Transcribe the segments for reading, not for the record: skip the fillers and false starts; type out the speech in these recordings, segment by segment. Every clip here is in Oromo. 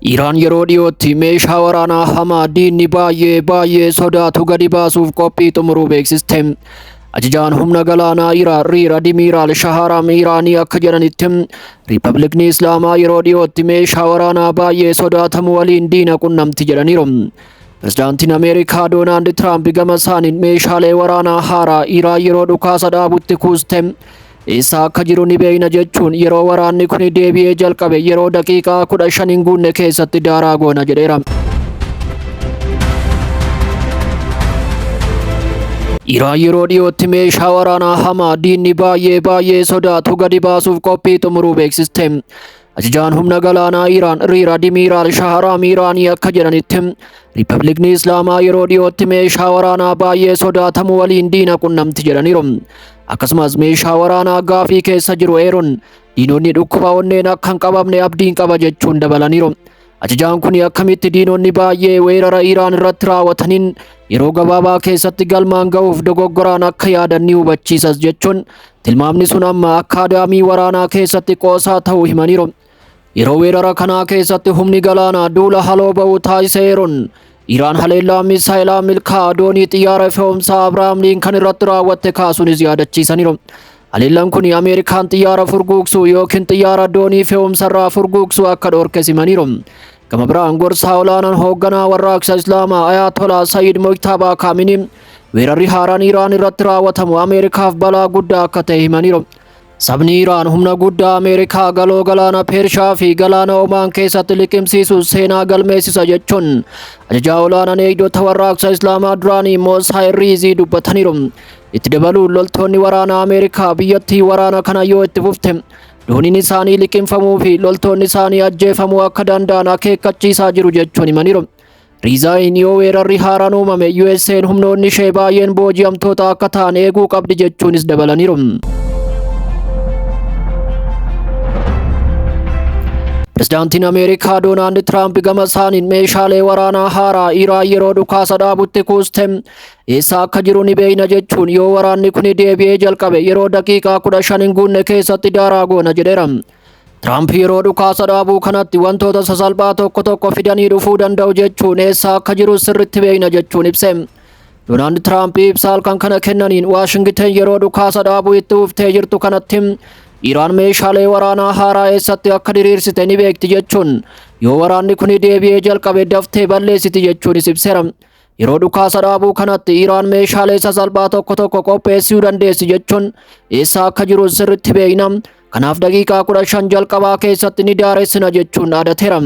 Iraan yeroo dhiyootti meeshaa waraanaa hamaa diinni baay'ee sodaatu gadi baasuuf qophii xumuruu beeksiste. Ajajaan humna galaanaa Iraan Riir Admiiraal Shaharaam Iraanii akka jedhanitti Riippaabilikni Islaamaa yeroo dhiyootti meeshaa waraanaa baay'ee sodaatamu waliin diina qunnamti jedhaniiru. Pirezidaantiin Ameerikaa Doonaald Tiraamp gama isaaniin meeshaalee waraanaa haaraa Iraan yeroo dhukaasa dhaabutti kuuste eessa akka jiru ni beekna jechuun yeroo waraanni kun deebi'ee jalqabe yeroo daqiiqaa 15 hin guunne keessatti daaraa goona jedheera. Iraan yeroo dhiyootti meeshaa waraanaa hamaa diinni baay'ee sodaatu gadi baasuuf qophii xumuruu beeksiste. Ajajaan humna galaanaa Iraan Riir Admiiraal Shaharaam Iraanii akka jedhanitti Riippaabilikni Islaamaa yeroo dhiyootti meeshaa waraanaa baay'ee sodaatamu waliin diina qunnamti jedhaniiru. Akkasumas meeshaa waraanaa gaafii keessa jiru eeruun diinonni dhukkuba onneen akka hin qabamne abdiin qaba jechuun dabalaniiru. Ajajaan kun akkamitti diinonni baay'ee weerara Iraan irratti raawwataniin yeroo gabaabaa keessatti galmaan ga'uuf dogoggoraan akka yaadan ni hubachiisas jechuun tilmaamni sun amma akkaadaamii waraanaa keessatti qoosaa ta'uu himaniiru. Yeroo weerara kanaa keessatti humni galaanaa duula haloo ba'uu taasiseeruun Iraan haleellaa misaayilaa milkaa'aa doonii xiyyaara fe'umsaa Abrahaam Linkan irratti raawwatte kaasuunis yaadachiisaniiru. Haleellaan kun Ameerikaan xiyyaara furguugsuu yookiin xiyyaara doonii fe'umsarraa furguugsuu akka dhorke himaniiru. Gama biraan gorsaa olaanaan hoogganaa warraaqsa Islaamaa Ayatollah Sayyid Mujtabaa Kaamini weerarri haaraan Iraan irratti raawwatamu Ameerikaaf balaa guddaa akka ta'e himaniiru. Sabni Iraan humna guddaa Ameerikaa galoo galaana Pershaa fi galaana Omaan keessatti liqimsiisuun seenaa galmeessisa jechuun ajajaa olaanaan eegdota warraaqsa Islaamaa duraanii Moosaayi Riizii dubbataniiru. Itti dabaluun loltoonni waraanaa Ameerikaa biyyattii waraana kana yoo itti fufte dooniin isaanii liqimfamuu fi loltoonni isaanii ajjeefamuu akka danda'an akeekkachiisaa jiru jechuun himaniiru. Riizaayin yoo weerarri haaraan uumame USA'n humnoonni ishee baay'een booji'amtoota akka ta'an eeguu qabdi jechuunis dabalaniiru. Pirezidaantiin Ameerikaa Doonaald Tiraamp gama isaaniin meeshaalee waraanaa haaraa Iraan yeroo dhukaasa dhaabutti kuuste eessa akka jiru ni beekna jechuun yoo waraanni kun deebi'ee jalqabe yeroo daqiiqaa 15 hin guunne keessatti daaraa goona jedheera. Tiraamp yeroo dhukaasa dhaabuu kanatti wantoota sasalphaa tokko fidanii dhufuu danda'u jechuun eessa akka jiru sirriitti beekna jechuun ibse. Doonaald Tiraamp ibsa halkan kana kennaniin Waashingten yeroo dhukaasa dhaabuu itti fuftee jirtu kanatti Iraan meeshaalee waraanaa haaraa eessatti akka diriirsite ni beekti jechuun yoo waraanni kun deebi'ee jalqabe daftee balleessiti jechuunis ibseera. Yeroo dhukaasa dhaabuu kanatti Iraan meeshaalee sasalphaa tokko qopheessuu dandeessi jechuun eessa akka jiru sirriitti beekna. Kanaaf daqiiqaa 15 jalqabaa keessatti ni daaressina jechuun dhaadateera.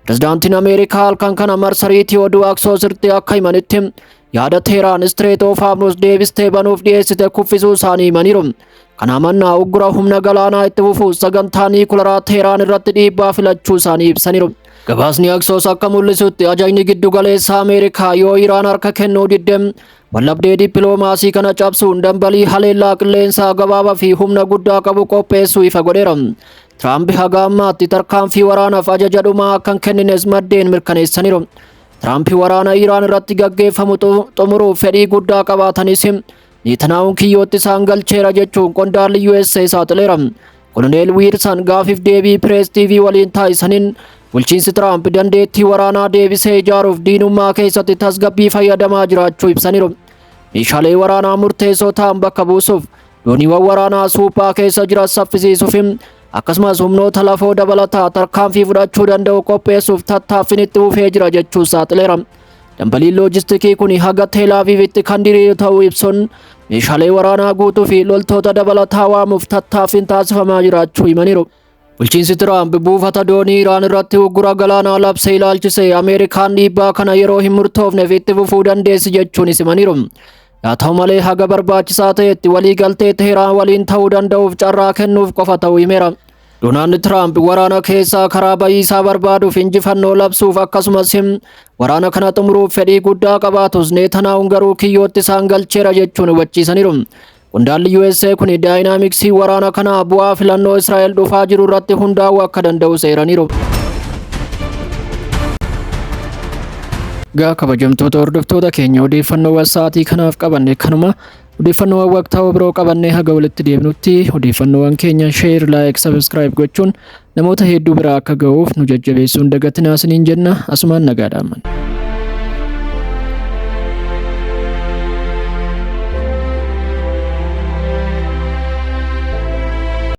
Pirezidaantiin Ameerikaa halkan kana marsariitii oduu Axiosirratti akka himanitti yaada Teheraan Strait of Hormuz deebistee banuuf dhiyeessite kuffisuu isaanii himaniiru. Kana mannaa uggura humna galaanaa itti fufuuf sagantaa niikularaa Teheraan irratti dhiibbaa filachuu isaanii ibsaniiru. Gabaasni Axios akka mul'isutti ajajni giddu galeessaa Ameerikaa yoo Iraan harka kennuu didde wallabdee dippiloomaasii kana cabsuun dambalii haleellaa qilleensaa gabaabaa fi humna guddaa qabu qopheessuu ifa godheera. Tiraamp haga ammaatti tarkaanfii waraanaaf ajaja dhumaa akka hin kennines maddeen mirkaneessaniiru. Tiraamp waraana Iraan irratti gaggeeffamu xumuruuf fedhii guddaa qabaatanis Netanyahuun kiyyootti isaan galcheera jechuun qondaalli USA saaxileera. Koloneel Wiirsan gaafiif deebii Pirees TV waliin taasisaniin bulchiinsi Tiraamp dandeettii waraanaa deebisee ijaaruuf diinummaa keessatti tasgabbii fayyadamaa jiraachuu ibsaniiru. Meeshaalee waraanaa murteessoo ta'an bakka buusuuf dooniiwwan waraanaa suuphaa keessa jiran saffisiisuuf akkasumas humnoota lafoo dabalataa tarkaanfii fudhachuu danda'u qopheessuuf tattaaffiin itti fufee jira jechuun saaxileera. Dambaliin loojistikii kun haga Teel Aviivitti kan diriiru ta'uu ibsuun meeshaalee waraanaa guutuu fi loltoota dabalataa waamuuf tattaaffiin taasifamaa jiraachuu himaniiru. Bulchiinsi Tiraamp buufata doonii Iraan irratti uggura galaanaa labsee ilaalchisee Ameerikaan dhiibbaa kana yeroo hin murtoofneef itti fufuu dandeessi jechuunis himaniiru. Haa ta'u malee haga barbaachisaa ta'etti waliigaltee Teheraan waliin ta'uu danda'uuf carraa kennuuf qofa ta'uu himeera. Doonaald Tiraamp waraana keessaa karaa bahiisaa barbaaduuf injifannoo labsuuf akkasumas waraana kana xumuruuf fedhii guddaa qabaatus Netanyahuun garuu kiyyootti isaan galcheera jechuun hubachiisaniiru. Qondaalli USA kun daayinaamiksii waraana kanaa bu'aa filannoo Israa'el dhufaa jiru irratti hundaa'uu akka danda'u seeraniiru. Kabajamtoota hordoftoota keenya odeeffannoo sa'aatii kanaaf qabanne kanuma odeeffannoowwan waqtaawoo biroo qabannee haga walitti deebinutti odeeffannoowwan keenya share, like, subscribe gochuun namoota hedduu biraa akka ga'uuf nu jajjabeessuun dagatinaa isiniin jenna. Asumaan nagaadhaan.